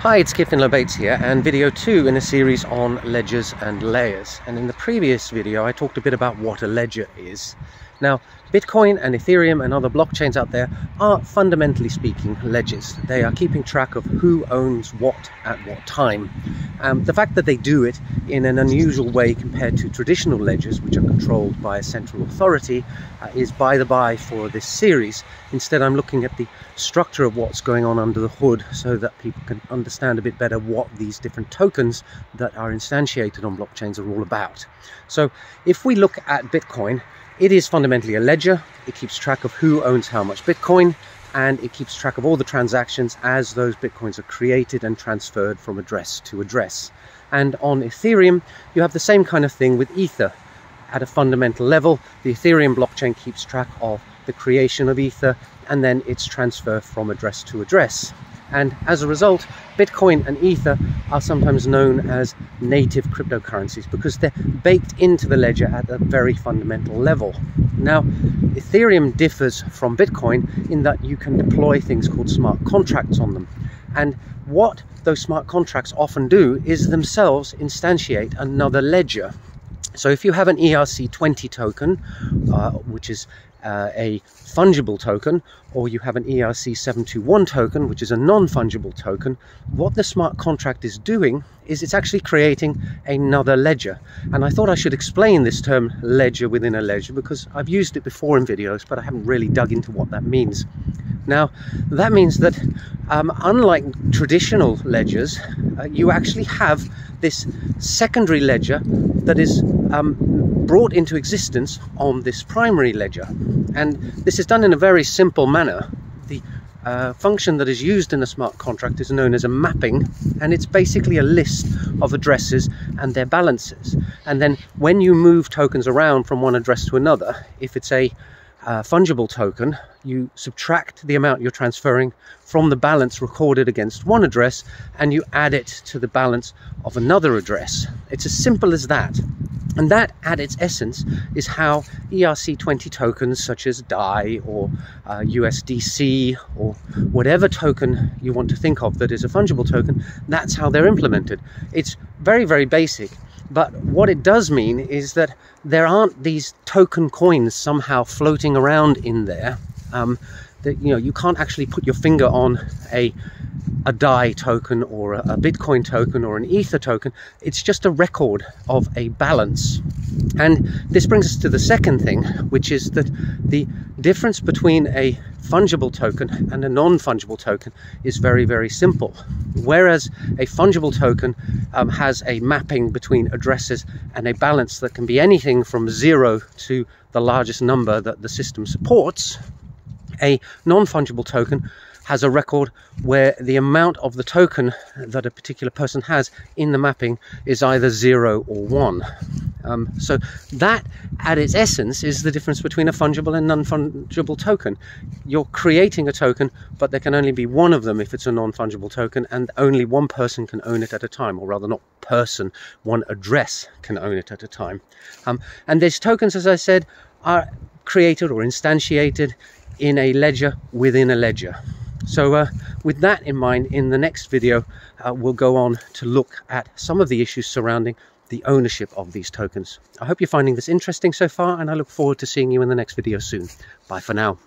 Hi, it's Kevin Lobates here, and video 2 in a series on ledgers and layers. And in the previous video I talked a bit about what a ledger is. Now, Bitcoin and Ethereum and other blockchains out there are, fundamentally speaking, ledgers. They are keeping track of who owns what at what time. The fact that they do it in an unusual way compared to traditional ledgers, which are controlled by a central authority, is by the by for this series. Instead, I'm looking at the structure of what's going on under the hood so that people can understand a bit better what these different tokens that are instantiated on blockchains are all about. So if we look at Bitcoin, it is fundamentally a ledger. It keeps track of who owns how much Bitcoin, and it keeps track of all the transactions as those Bitcoins are created and transferred from address to address. And on Ethereum, you have the same kind of thing with Ether. At a fundamental level, the Ethereum blockchain keeps track of the creation of Ether and then its transfer from address to address. And as a result, Bitcoin and Ether are sometimes known as native cryptocurrencies because they're baked into the ledger at a very fundamental level. Now, Ethereum differs from Bitcoin in that you can deploy things called smart contracts on them. And what those smart contracts often do is themselves instantiate another ledger. So if you have an ERC20 token, which is a fungible token, or you have an ERC721 token, which is a non-fungible token, what the smart contract is doing is it's actually creating another ledger. And I thought I should explain this term ledger within a ledger because I've used it before in videos, but I haven't really dug into what that means. Now, that means that unlike traditional ledgers, you actually have this secondary ledger that is brought into existence on this primary ledger. And this is done in a very simple manner. The function that is used in a smart contract is known as a mapping, and it's basically a list of addresses and their balances. And then when you move tokens around from one address to another, if it's a fungible token, you subtract the amount you're transferring from the balance recorded against one address and you add it to the balance of another address. It's as simple as that. And that, at its essence, is how ERC20 tokens such as DAI or USDC or whatever token you want to think of that is a fungible token, that's how they're implemented. It's very, very basic. But what it does mean is that there aren't these token coins somehow floating around in there. That you can't actually put your finger on a DAI token or a Bitcoin token or an Ether token. It's just a record of a balance. And this brings us to the second thing, which is that the difference between a fungible token and a non-fungible token is very, very simple. Whereas a fungible token has a mapping between addresses and a balance that can be anything from 0 to the largest number that the system supports, a non-fungible token has a record where the amount of the token that a particular person has in the mapping is either 0 or 1. So that, at its essence, is the difference between a fungible and non-fungible token. You're creating a token, but there can only be one of them if it's a non-fungible token, and only one person can own it at a time, or rather not person, one address can own it at a time. And these tokens, as I said, are created or instantiated in a ledger within a ledger. So with that in mind, in the next video, we'll go on to look at some of the issues surrounding the ownership of these tokens. I hope you're finding this interesting so far, and I look forward to seeing you in the next video soon. Bye for now.